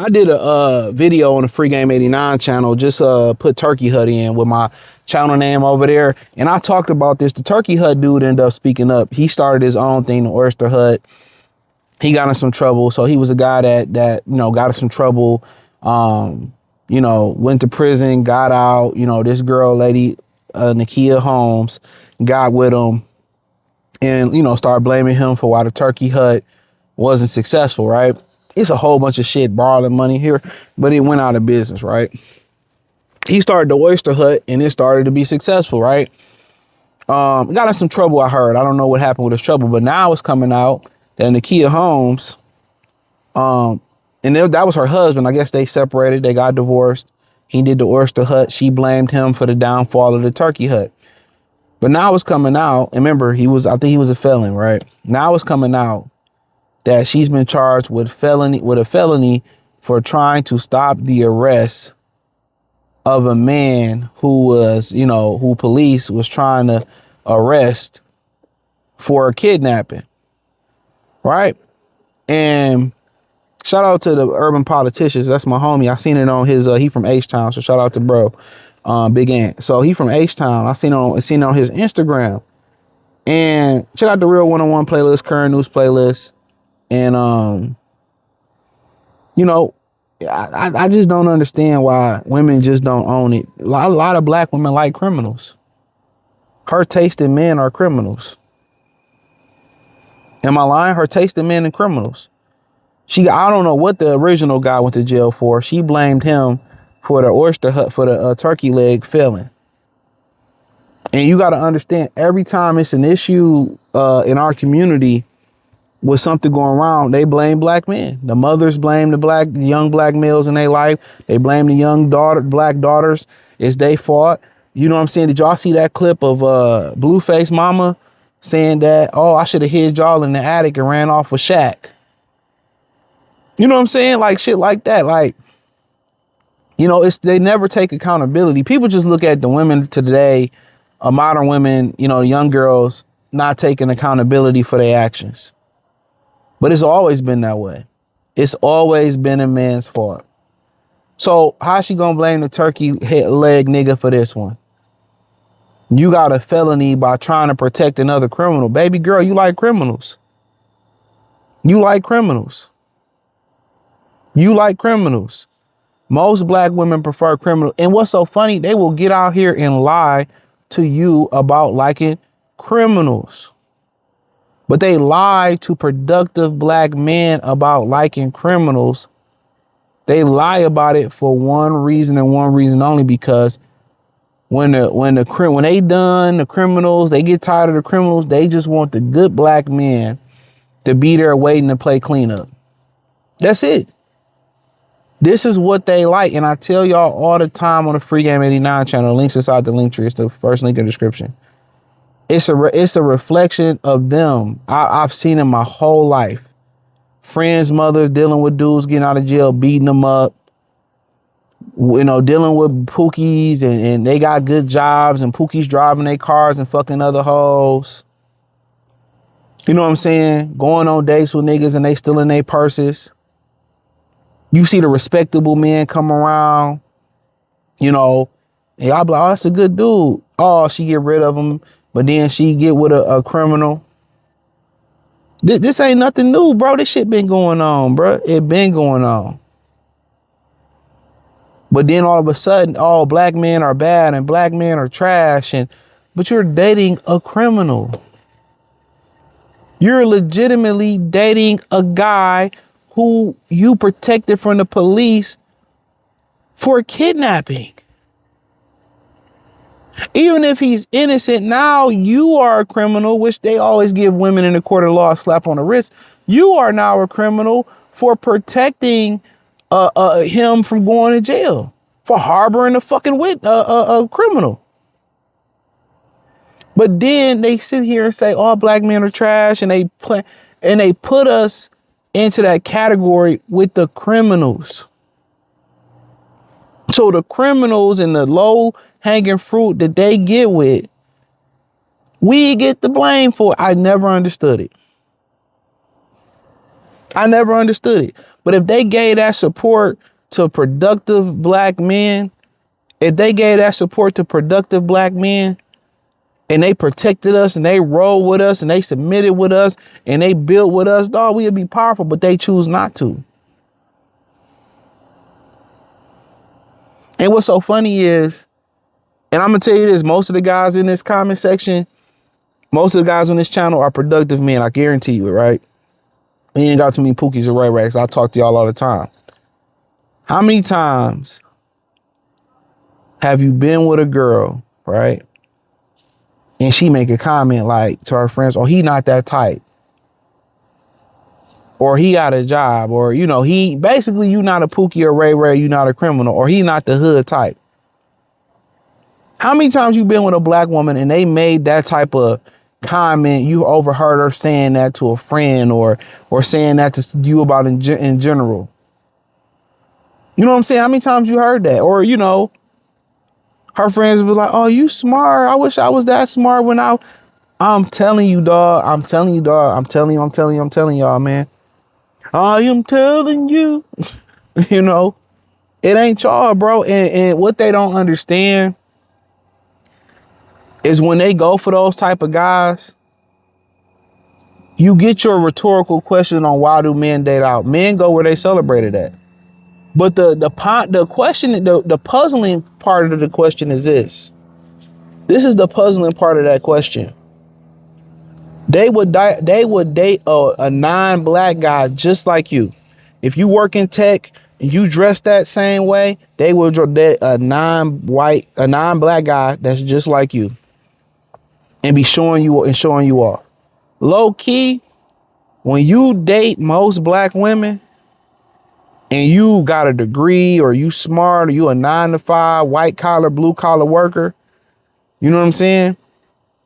I did a video on the Free Game 89 channel. Just put Turkey Hut in with my channel name over there. And I talked about this. The Turkey Hut dude ended up speaking up. He started his own thing, the Oyster Hut. He got in some trouble. So he was a guy that you know, got in some trouble. You know, went to prison, got out. You know, this lady, Nakia Holmes, got with him and, you know, started blaming him for why the Turkey Hut wasn't successful, right? It's a whole bunch of shit, borrowing money here, but it went out of business, right? He started the Oyster Hut and it started to be successful, right? Got in some trouble, I heard. I don't know what happened with his trouble, but now it's coming out that Nakia Holmes, that was her husband. I guess they separated, they got divorced. He did the Oyster Hut. She blamed him for the downfall of the Turkey Hut. But now it's coming out, and remember, I think he was a felon, right? Now it's coming out that she's been charged with a felony for trying to stop the arrest of a man who was, you know, who police was trying to arrest for kidnapping, right? And shout out to the urban politicians. That's my homie. I seen it on his, he from H-Town, so shout out to bro, Big Ant. So he from H-Town. I seen it on his Instagram. And check out the Real 101 playlist, current news playlist. And, you know, I just don't understand why women just don't own it. A lot of black women like criminals. Her taste in men are criminals. Am I lying? Her taste in men and criminals. I don't know what the original guy went to jail for. She blamed him for the Oyster Hut, for the turkey leg failing. And you got to understand, every time it's an issue in our community with something going wrong, they blame black men. The mothers blame the young black males in their life. They blame the black daughters. It's their fault. You know what I'm saying? Did y'all see that clip of Blueface Mama saying that, oh, I should have hid y'all in the attic and ran off with Shaq? You know what I'm saying? Like shit like that. Like, you know, they never take accountability. People just look at the women today, modern women, you know, young girls not taking accountability for their actions. But it's always been that way. It's always been a man's fault. So how's she gonna blame the turkey leg nigga for this one? You got a felony by trying to protect another criminal. Baby girl, you like criminals. You like criminals. You like criminals. Most black women prefer criminals. And what's so funny, they will get out here and lie to you about liking criminals. But they lie to productive black men about liking criminals. They lie about it for one reason and one reason only, because when they done the criminals, they get tired of the criminals, they just want the good black men to be there waiting to play cleanup. That's it. This is what they like. And I tell y'all all the time on the Free Game 89 channel, links inside the link tree. It's the first link in the description. It's a reflection of them. I've seen it my whole life. Friends, mothers dealing with dudes getting out of jail, beating them up, you know, dealing with pookies and they got good jobs and pookies driving their cars and fucking other hoes. You know what I'm saying? Going on dates with niggas and they still in their purses. You see the respectable men come around, you know, and y'all be like, oh, that's a good dude. Oh, she get rid of him, but then she get with a criminal. This ain't nothing new, bro. This shit been going on, bro. It been going on. But then all of a sudden, all black men are bad and black men are trash. But you're dating a criminal. You're legitimately dating a guy who you protected from the police for kidnapping. Even if he's innocent, now you are a criminal, which they always give women in the court of law a slap on the wrist. You are now a criminal for protecting him from going to jail for harboring a fucking criminal. But then they sit here and say all black men are trash, and they put us into that category with the criminals. So the criminals and the low hanging fruit that they get with, we get the blame for it. I never understood it. But if they gave that support to productive black men, if they gave that support to productive black men, and they protected us and they rolled with us and they submitted with us and they built with us, dog, we would be powerful, but they choose not to. And what's so funny is, and I'm gonna tell you this, most of the guys in this comment section, most of the guys on this channel are productive men. I guarantee you it, right? We ain't got too many Pookies or Ray Rags. I talk to y'all all the time. How many times have you been with a girl, right? And she make a comment like to her friends, oh, he not that type. Or he got a job, or, you know, he basically, you not a Pookie or Ray Ray, you not a criminal, or he not the hood type. How many times you been with a black woman and they made that type of comment, you overheard her saying that to a friend or saying that to you about in general? You know what I'm saying? How many times you heard that? Or, you know, her friends would be like, oh, you smart. I wish I was that smart when I'm telling you, dog. I'm telling you, dog. I'm telling y'all, man. I am telling you, you know, it ain't y'all, bro. And what they don't understand is when they go for those type of guys, you get your rhetorical question on why do men date out. Men go where they celebrated at. But the question, the puzzling part of the question is this. This is the puzzling part of that question. They would date a non-black guy just like you. If you work in tech and you dress that same way, they would date a non-black guy that's just like you and be showing you off. Low key, when you date most black women and you got a degree or you smart or you a 9-to-5 white collar, blue collar worker, you know what I'm saying?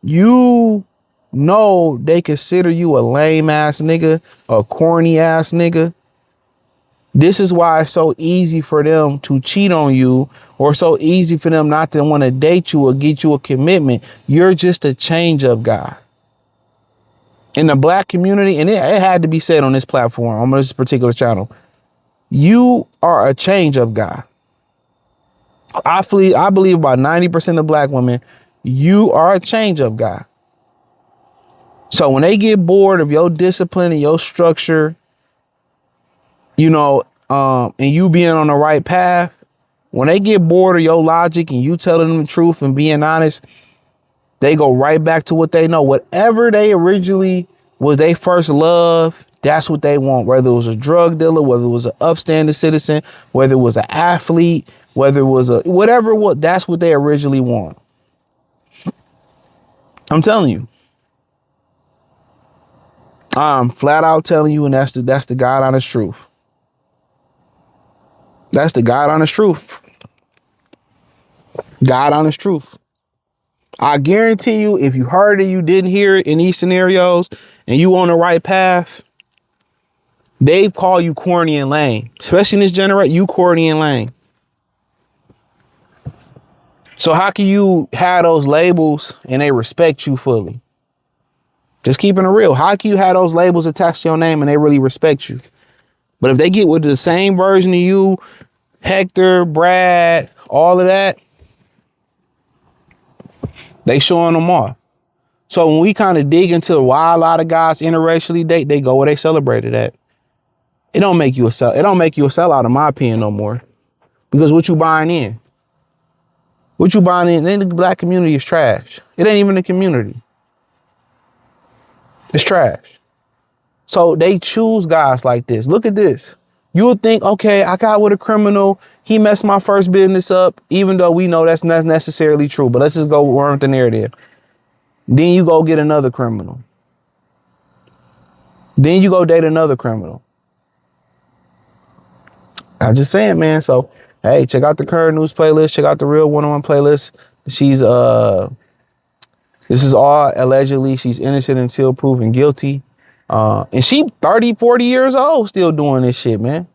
You know they consider you a lame ass nigga, a corny ass nigga. This is why it's so easy for them to cheat on you, or so easy for them not to want to date you or get you a commitment. You're just a change up guy. In the black community, and it had to be said on this platform, on this particular channel, you are a change up guy. I believe about 90% of black women, you are a change up guy. So when they get bored of your discipline and your structure, you know, and you being on the right path, when they get bored of your logic and you telling them the truth and being honest, they go right back to what they know. Whatever they originally was their first love, that's what they want. Whether it was a drug dealer, whether it was an upstanding citizen, whether it was an athlete, whether it was whatever, that's what they originally want. I'm telling you. I'm flat out telling you, and that's the God honest truth. That's the God honest truth. God honest truth. I guarantee you, if you heard it, you didn't hear it in these scenarios, and you on the right path, they call you corny and lame. Especially in this generation, you corny and lame. So how can you have those labels and they respect you fully? Just keeping it real. How can you have those labels attached to your name and they really respect you? But if they get with the same version of you, Hector, Brad, all of that, they showing them off. So when we kind of dig into why a lot of guys interracially date, they go where they celebrated at. It don't make you a sellout, in my opinion, no more. Because what you buying in? What you buying in? Then the black community is trash. It ain't even a community. It's trash. So they choose guys like this. Look at this. You would think, okay, I got with a criminal. He messed my first business up, even though we know that's not necessarily true. But let's just go run with the narrative. Then you go get another criminal. Then you go date another criminal. I'm just saying, man. So, hey, check out the current news playlist. Check out the real 101 playlist. This is all allegedly. She's innocent until proven guilty. And she 30, 40 years old still doing this shit, man.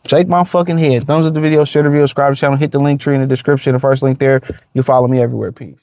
Shake my fucking head. Thumbs up the video, share the video, subscribe to the channel, hit the link tree in the description. The first link there. You'll follow me everywhere. Peace.